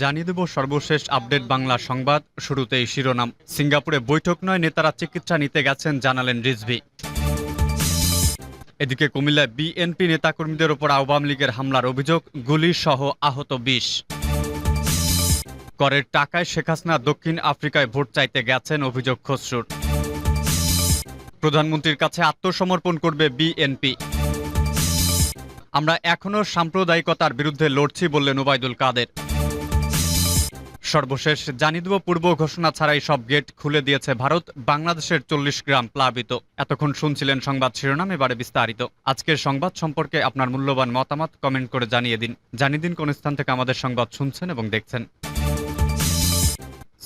জানিয়ে দেব সর্বশেষ আপডেট বাংলা সংবাদ। শুরুতেই শিরোনাম। সিঙ্গাপুরে বৈঠক নয়, নেতারা চিকিৎসা নিতে গেছেন, জানালেন রিজভী। এদিকে কুমিল্লায় বিএনপি নেতাকর্মীদের ওপর আওয়ামী লীগের হামলার অভিযোগ, গুলি সহ আহত ২০। করের টাকায় শেখ হাসিনা দক্ষিণ আফ্রিকায় ভোট চাইতে গেছেন, অভিযোগ খসরুর। প্রধানমন্ত্রীর কাছে আত্মসমর্পণ করবে বিএনপি। আমরা এখনো সাম্প্রদায়িকতার বিরুদ্ধে লড়ছি, বললেন ওবায়দুল কাদের। সর্বশেষ জানিয়ে দেব, পূর্ব ঘোষণা ছাড়াই সব গেট খুলে দিয়েছে ভারত, বাংলাদেশের ৪০ গ্রাম প্লাবিত। এতক্ষণ শুনছিলেন সংবাদ শিরোনাম, এবারে বিস্তারিত। আজকের সংবাদ সম্পর্কে আপনার মূল্যবান মতামত কমেন্ট করে জানিয়ে দিন কোন স্থান থেকে আমাদের সংবাদ শুনছেন এবং দেখছেন।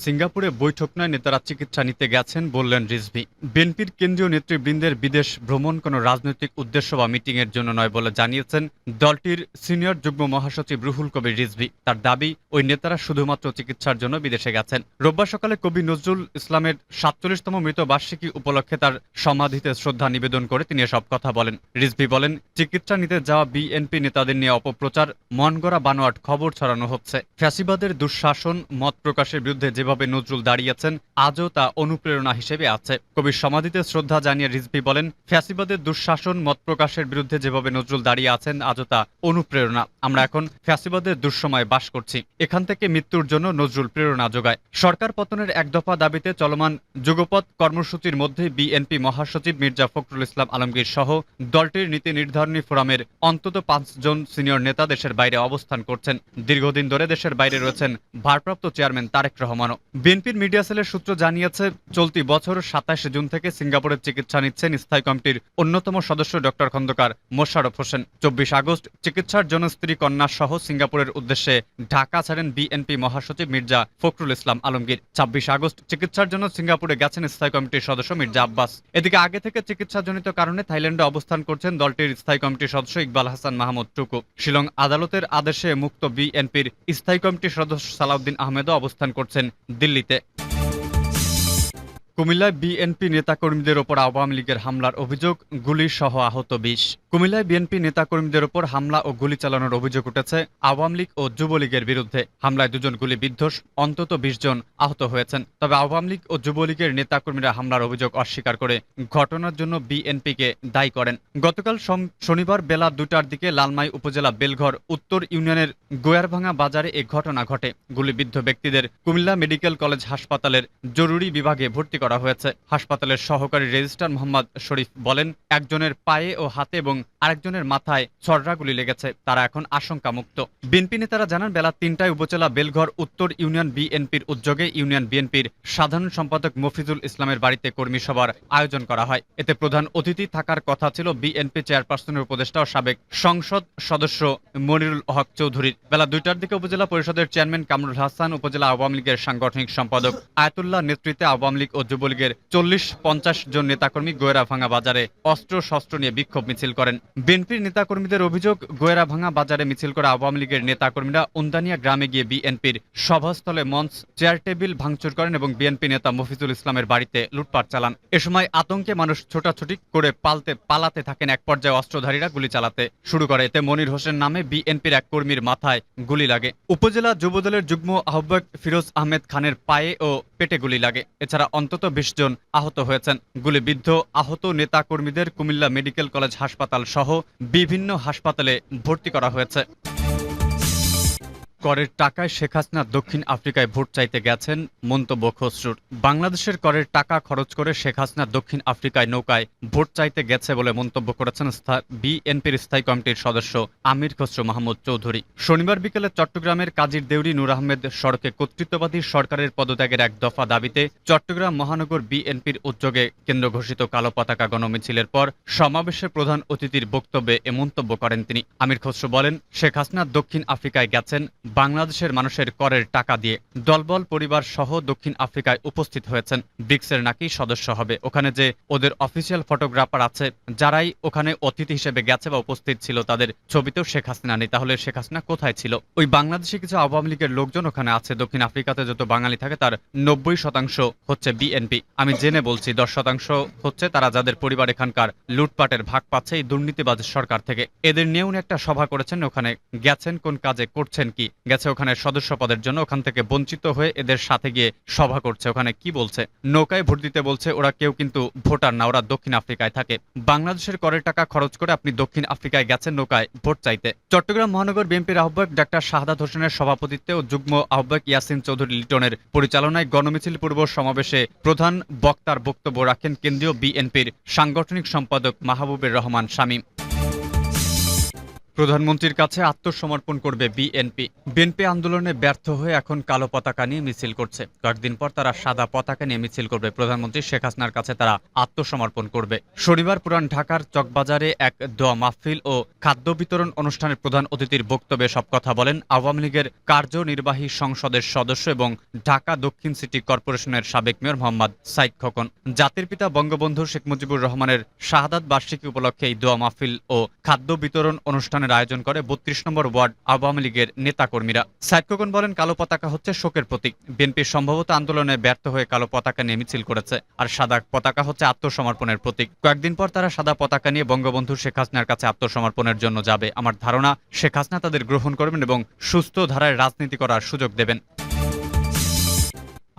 সিঙ্গাপুরে বৈঠক নয়, নেতারা চিকিৎসা নিতে গেছেন, বললেন রিজভী। বিএনপির কেন্দ্রীয় নেতৃবৃন্দের বিদেশ ভ্রমণ কোনো রাজনৈতিক উদ্দেশ্য বা মিটিংয়ের জন্য নয় বলে জানিয়েছেন দলটির সিনিয়র যুগ্ম মহাসচিব রুহুল কবির রিজভী। তার দাবি, ওই নেতারা শুধুমাত্র চিকিৎসার জন্য বিদেশে গেছেন। রোববার সকালে কবি নজরুল ইসলামের ৪৭তম মৃতবার্ষিকী উপলক্ষে তার সমাধিতে শ্রদ্ধা নিবেদন করে তিনি এসব কথা বলেন। রিজভী বলেন, চিকিৎসা নিতে যাওয়া বিএনপি নেতাদের নিয়ে অপপ্রচার, মনগড়া বানোয়াট খবর ছড়ানো হচ্ছে। ফ্যাসিবাদের দুঃশাসন, মত প্রকাশের বিরুদ্ধে যেভাবে নজরুল দাঁড়িয়েছেন, আজও তা অনুপ্রেরণা হিসেবে আছে। কবির সমাধিতে শ্রদ্ধা জানিয়ে রিজভী বলেন, ফ্যাসিবাদের দুঃশাসন, মত প্রকাশের বিরুদ্ধে যেভাবে নজরুল দাঁড়িয়ে আছেন, আজও তা অনুপ্রেরণা। আমরা এখন ফ্যাসিবাদের দুঃসময়ে বাস করছি। এখান থেকে মৃত্যুর জন্য নজরুল প্রেরণা যোগায়। সরকার পতনের এক দফা দাবিতে চলমান যুগপৎ কর্মসূচির মধ্যে বিএনপি মহাসচিব মির্জা ফখরুল ইসলাম আলমগীর সহ দলটির নীতি নির্ধারণী ফোরামের অন্তত ৫ জন সিনিয়র নেতা দেশের বাইরে অবস্থান করছেন। দীর্ঘদিন ধরে দেশের বাইরে রয়েছেন ভারপ্রাপ্ত চেয়ারম্যান তারেক রহমানও। বিএনপির মিডিয়া সেলের সূত্র জানিয়েছে, চলতি বছর ২৭ জুন থেকে সিঙ্গাপুরে চিকিৎসা নিচ্ছেন স্থায়ী কমিটির অন্যতম সদস্য ডক্টর খন্দকার মোশাররফ হোসেন। ২৪ আগস্ট চিকিৎসার জন্য স্ত্রী কন্যা সহ সিঙ্গাপুরের উদ্দেশ্যে ঢাকা ছাড়েন বিএনপি মহাসচিব মির্জা ফখরুল ইসলাম আলমগীর। ২৬ আগস্ট চিকিৎসার জন্য সিঙ্গাপুরে গেছেন স্থায়ী কমিটির সদস্য মির্জা আব্বাস। এদিকে আগে থেকে চিকিৎসাজনিত কারণে থাইল্যান্ডে অবস্থান করছেন দলটির স্থায়ী কমিটির সদস্য ইকবাল হাসান মাহমুদ টুকু। শিলং আদালতের আদেশে মুক্ত বিএনপির স্থায়ী কমিটির সদস্য সালাউদ্দিন আহমেদও অবস্থান করছেন দিল্লিতে। কুমিল্লায় বিএনপি নেতাকর্মীদের ওপর আওয়ামী লীগের হামলার অভিযোগ, গুলি সহ আহত ২০। কুমিল্লায় বিএনপি নেতাকর্মীদের ওপর হামলা ও গুলি চালানোর অভিযোগ উঠেছে আওয়ামী লীগ ও যুবলীগের বিরুদ্ধে। হামলায় ২ জন গুলিবিদ্ধ, অন্তত ২০ জন আহত হয়েছেন। তবে আওয়ামী লীগ ও যুবলীগের নেতাকর্মীরা হামলার অভিযোগ অস্বীকার করে ঘটনার জন্য বিএনপিকে দায়ী করেন। গতকাল শনিবার বেলা ২টার দিকে লালমাই উপজেলা বেলঘর উত্তর ইউনিয়নের গোয়ারভাঙা বাজারে এ ঘটনা ঘটে। গুলিবিদ্ধ ব্যক্তিদের কুমিল্লা মেডিকেল কলেজ হাসপাতালের জরুরি বিভাগে ভর্তি করা হয়েছে। হাসপাতালের সহকারী রেজিস্ট্রার মোহাম্মদ শরীফ বলেন, একজনের পায়ে ও হাতে এবং আরেকজনের মাথায় ছররা গুলি লেগেছে, তারা এখন আশঙ্কামুক্ত। বিএনপি নেতারা জানান, বেলা ৩টায় উপজেলা বেলঘর উত্তর ইউনিয়ন বিএনপির উদ্যোগে ইউনিয়ন বিএনপির সাধারণ সম্পাদক মফিজুল ইসলামের বাড়িতে কর্মী সভার আয়োজন করা হয়। এতে প্রধান অতিথি থাকার কথা ছিল বিএনপি চেয়ারপারসনের উপদেষ্টা ও সাবেক সংসদ সদস্য মনিরুল হক চৌধুরীর। বেলা ২টার দিকে উপজেলা পরিষদের চেয়ারম্যান কামরুল হাসান, উপজেলা আওয়ামী লীগের সাংগঠনিক সম্পাদক আয়াতুল্লাহ নেতৃত্বে আওয়ামী লীগ ও যুবলীগের ৪০-৫০ জন নেতাকর্মী গোয়েরাভাঙা বাজারে অস্ত্র শস্ত্র নিয়ে বিক্ষোভ মিছিল করেন। বিএনপির নেতাকর্মীদের অভিযোগ, গোয়েরাভাঙা বাজারে মিছিল করে আওয়ামী লীগের নেতাকর্মীরা উন্দানিয়া গ্রামে গিয়ে বিএনপির সভাস্থলে মঞ্চ, চেয়ার টেবিল ভাঙচুর করেন এবং বিএনপি নেতা মফিজুল ইসলামের বাড়িতে লুটপাট চালান। এ সময় আতঙ্কে মানুষ ছোটাছুটি করে পালাতে থাকেন। এক পর্যায়ে অস্ত্রধারীরা গুলি চালাতে শুরু করে। এতে মনির হোসেন নামে বিএনপির এক কর্মীর মাথায় গুলি লাগে। উপজেলা যুবদলের যুগ্ম আহ্বায়ক ফিরোজ আহমেদ খানের পায়ে ও পেটে গুলি লাগে। এছাড়া অন্তত ২০ জন আহত হয়েছেন। গুলিবিদ্ধ আহত নেতা কর্মীদের কুমিল্লা মেডিকেল কলেজ হাসপাতাল সহ বিভিন্ন হাসপাতালে ভর্তি করা হয়েছে। করের টাকায় শেখ হাসিনা দক্ষিণ আফ্রিকায় ভোট চাইতে গেছেন, মন্তব্য খসরুর। বাংলাদেশের করের টাকা খরচ করে শেখ হাসিনা দক্ষিণ আফ্রিকায় নৌকায় ভোট চাইতে গেছে বলে মন্তব্য করেছেন বিএনপির স্থায়ী কমিটির সদস্য আমির খসরু মাহমুদ চৌধুরী। শনিবার বিকেলে চট্টগ্রামের কাজীর দেউরি নূর আহমেদ সড়কে কর্তৃত্ববাদী সরকারের পদত্যাগের এক দফা দাবিতে চট্টগ্রাম মহানগর বিএনপির উদ্যোগে কেন্দ্র ঘোষিত কালো পতাকা গণমিছিলের পর সমাবেশে প্রধান অতিথির বক্তব্যে এ মন্তব্য করেন তিনি। আমির খসরু বলেন, শেখ হাসিনা দক্ষিণ আফ্রিকায় গেছেন বাংলাদেশের মানুষের করের টাকা দিয়ে। দলবল পরিবার সহ দক্ষিণ আফ্রিকায় উপস্থিত হয়েছেন। ব্রিক্সের নাকি সদস্য হবে। ওখানে যে ওদের অফিসিয়াল ফটোগ্রাফার আছে, যারাই ওখানে অতিথি হিসেবে গেছে বা উপস্থিত ছিল, তাদের ছবিতেও শেখ হাসিনা নেই। তাহলে শেখ হাসিনা কোথায় ছিল? ওই বাংলাদেশি কিছু আওয়ামী লীগের লোকজন ওখানে আছে। দক্ষিণ আফ্রিকাতে যত বাঙালি থাকে তার ৯০% হচ্ছে বিএনপি। আমি জেনে বলছি, ১০% হচ্ছে তারা যাদের পরিবার এখানকার লুটপাটের ভাগ পাচ্ছে এই দুর্নীতিবাজ সরকার থেকে। এদের নিয়ে উনি একটা সভা করেছেন, ওখানে গেছেন, কোন কাজে করছেন কি গেছে ওখানে সদস্য পদের জন্য, ওখান থেকে বঞ্চিত হয়ে এদের সাথে গিয়ে সভা করছে। ওখানে কি বলছে? নৌকায় ভোট দিতে বলছে। ওরা কেউ কিন্তু ভোটার না, ওরা দক্ষিণ আফ্রিকায় থাকে। বাংলাদেশের করের টাকা খরচ করে আপনি দক্ষিণ আফ্রিকায় গেছেন নৌকায় ভোট চাইতে। চট্টগ্রাম মহানগর বিএনপির আহ্বায়ক ডাক্তার শাহাদাত হোসেনের সভাপতিত্বে ও যুগ্ম আহ্বায়ক ইয়াসিন চৌধুরী লিটনের পরিচালনায় গণমিছিল পূর্ব সমাবেশে প্রধান বক্তার বক্তব্য রাখেন কেন্দ্রীয় বিএনপির সাংগঠনিক সম্পাদক মাহবুবুর রহমান শামীম। প্রধানমন্ত্রীর কাছে আত্মসমর্পণ করবে বিএনপি। বিএনপি আন্দোলনে ব্যর্থ হয়ে এখন কালো পতাকা নিয়ে মিছিল করছে। কয়েকদিন পর তারা সাদা পতাকা নিয়ে মিছিল করবে। প্রধানমন্ত্রী শেখ হাসিনার কাছে তারা আত্মসমর্পণ করবে। শনিবার পুরান ঢাকার চকবাজারে এক দোয়া মাহফিল ও খাদ্য বিতরণ অনুষ্ঠানের প্রধান অতিথির বক্তব্যে সব কথা বলেন আওয়ামী লীগের কার্যনির্বাহী সংসদের সদস্য এবং ঢাকা দক্ষিণ সিটি কর্পোরেশনের সাবেক মেয়র মোহাম্মদ সাইদ খোকন। জাতির পিতা বঙ্গবন্ধু শেখ মুজিবুর রহমানের শাহাদাত বার্ষিকী উপলক্ষে এই দোয়া মাহফিল ও খাদ্য বিতরণ অনুষ্ঠানের আয়োজন করে ৩২ নম্বর ওয়ার্ড আওয়ামী লীগের নেতাকর্মীরা। সাইদ খোকন বলেন, কালো পতাকা হচ্ছে শোকের প্রতীক। বিএনপি সম্ভবত আন্দোলনে ব্যর্থ হয়ে কালো পতাকা নিয়ে মিছিল করেছে, আর সাদা পতাকা হচ্ছে আত্মসমর্পণের প্রতীক। কয়েকদিন পর তারা সাদা পতাকা নিয়ে বঙ্গবন্ধু শেখ হাসিনার কাছে আত্মসমর্পণের জন্য যাবে। আমার ধারণা শেখ হাসিনা তাদের গ্রহণ করবেন এবং সুস্থ ধারায় রাজনীতি করার সুযোগ দেবেন।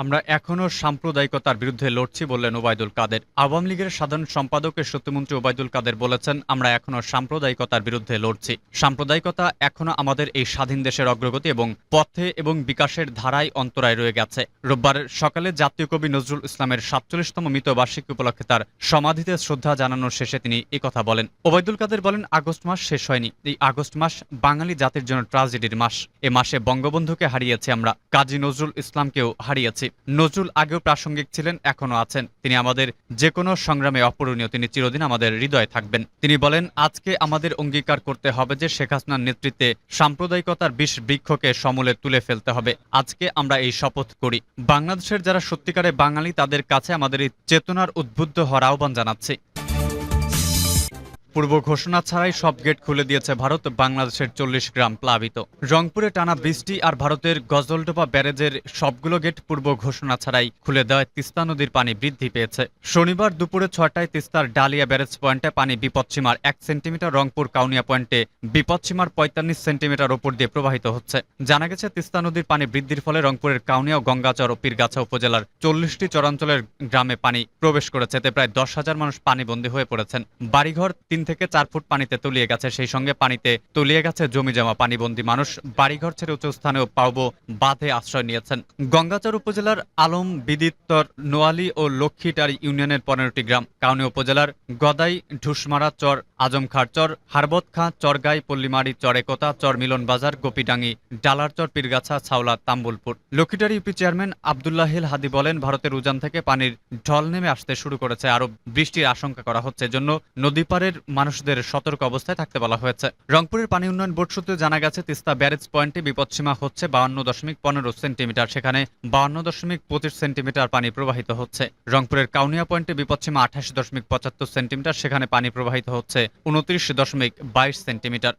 আমরা এখনো সাম্প্রদায়িকতার বিরুদ্ধে লড়ছি বললেন ওবায়দুল কাদের। আওয়ামী লীগের সাধারণ সম্পাদকের সত্যমন্ত্রী ওবায়দুল কাদের বলেছেন, আমরা এখনো সাম্প্রদায়িকতার বিরুদ্ধে লড়ছি। সাম্প্রদায়িকতা এখনো আমাদের এই স্বাধীন দেশের অগ্রগতি এবং পথে এবং বিকাশের ধারায় অন্তরায় রয়ে গেছে। রোববার সকালে জাতীয় কবি নজরুল ইসলামের ৪৭তম মৃত্যুবার্ষিকী উপলক্ষে তার সমাধিতে শ্রদ্ধা জানানোর শেষে তিনি কথা বলেন। ওবায়দুল কাদের বলেন, আগস্ট মাস শেষ হয়নি। এই আগস্ট মাস বাঙালি জাতির জন্য ট্র্যাজেডির মাস। এ মাসে বঙ্গবন্ধুকে হারিয়েছি, আমরা কাজী নজরুল ইসলামকেও হারিয়েছি। নজরুল আগেও প্রাসঙ্গিক ছিলেন, এখনো আছেন। তিনি আমাদের যে কোনো সংগ্রামে অপূরণীয়। তিনি চিরদিন আমাদের হৃদয়ে থাকবেন। তিনি বলেন, আজকে আমাদের অঙ্গীকার করতে হবে যে শেখ হাসিনার নেতৃত্বে সাম্প্রদায়িকতার বিষ বৃক্ষকে সমূলে তুলে ফেলতে হবে। আজকে আমরা এই শপথ করি। বাংলাদেশের যারা সত্যিকারে বাঙালি তাদের কাছে আমাদের এই চেতনার উদ্বুদ্ধ হওয়ার আহ্বান জানাচ্ছি। পূর্ব ঘোষণা ছাড়াই সব গেট খুলে দিয়েছে ভারত। বাংলাদেশের ৪০ গ্রাম প্লাবিত। রংপুরে টানা বৃষ্টি আর ভারতের গজলডোবা ব্যারেজের সবগুলো গেট পূর্ব ঘোষণা ছাড়াই খুলে দেওয়ায় তিস্তা নদীর পানি বৃদ্ধি পেয়েছে। শনিবার দুপুরে ৬টায় তিস্তার ডালিয়া ব্যারেজ পয়েন্টে পানি বিপদসীমার ১ সেন্টিমিটার, রংপুর কাউনিয়া পয়েন্টে বিপদসীমার ৪৫ সেন্টিমিটার ওপর দিয়ে প্রবাহিত হচ্ছে। জানা গেছে, তিস্তা নদীর পানি বৃদ্ধির ফলে রংপুরের কাউনিয়া ও গঙ্গাচর ও পীরগাছা উপজেলার ৪০টি চরাঞ্চলের গ্রামে পানি প্রবেশ করেছে। এতে প্রায় ১০,০০০ মানুষ পানিবন্দী হয়ে পড়েছেন। বাড়িঘর ৩ থেকে ৪ ফুট পানিতে তলিয়ে গেছে। সেই সঙ্গে পানিতে তলিয়ে গেছে জমি জমা। পানিবন্দী মানুষ বাড়িঘর ছেড়ে উঁচু স্থানেও পাওবো বাঁধে আশ্রয় নিয়েছেন। গঙ্গাচর উপজেলার আলম, বিদিতর, নোয়ালী ও লক্ষ্মীটারি ইউনিয়নের ১৫টি গ্রাম, কাউনিয়া উপজেলার গদাই, ঢুসমারা চর, আজমখার চর, হারবত খাঁ, চরগাই, পল্লিমারি চর, একতা চর, মিলন বাজার, গোপীডাঙ্গি, ডালার চর, পীরগাছা, ছাওলা, তাম্বুলপুর। লক্ষ্মীটারি ইউপি চেয়ারম্যান আব্দুল্লাহিল হাদি বলেন, ভারতের উজান থেকে পানির ঢল নেমে আসতে শুরু করেছে। আরো বৃষ্টির আশঙ্কা করা হচ্ছে, জন্য নদী পাড়ের মানুষদের সতর্ক অবস্থায় থাকতে বলা হয়েছে। রংপুরের পানি উন্নয়ন বোর্ড সূত্রে জানা গেছে, তিস্তা ব্যারেজ পয়েন্টে বিপদসীমা হচ্ছে ৫২.১৫ সেন্টিমিটার। সেখানে ৫২.২৫ সেন্টিমিটার পানি প্রবাহিত হচ্ছে। রংপুরের কাউনিয়া পয়েন্টে বিপদসীমা ২৮.৭৫ সেন্টিমিটার। সেখানে পানি প্রবাহিত হচ্ছে ২৯.২২ সেন্টিমিটার।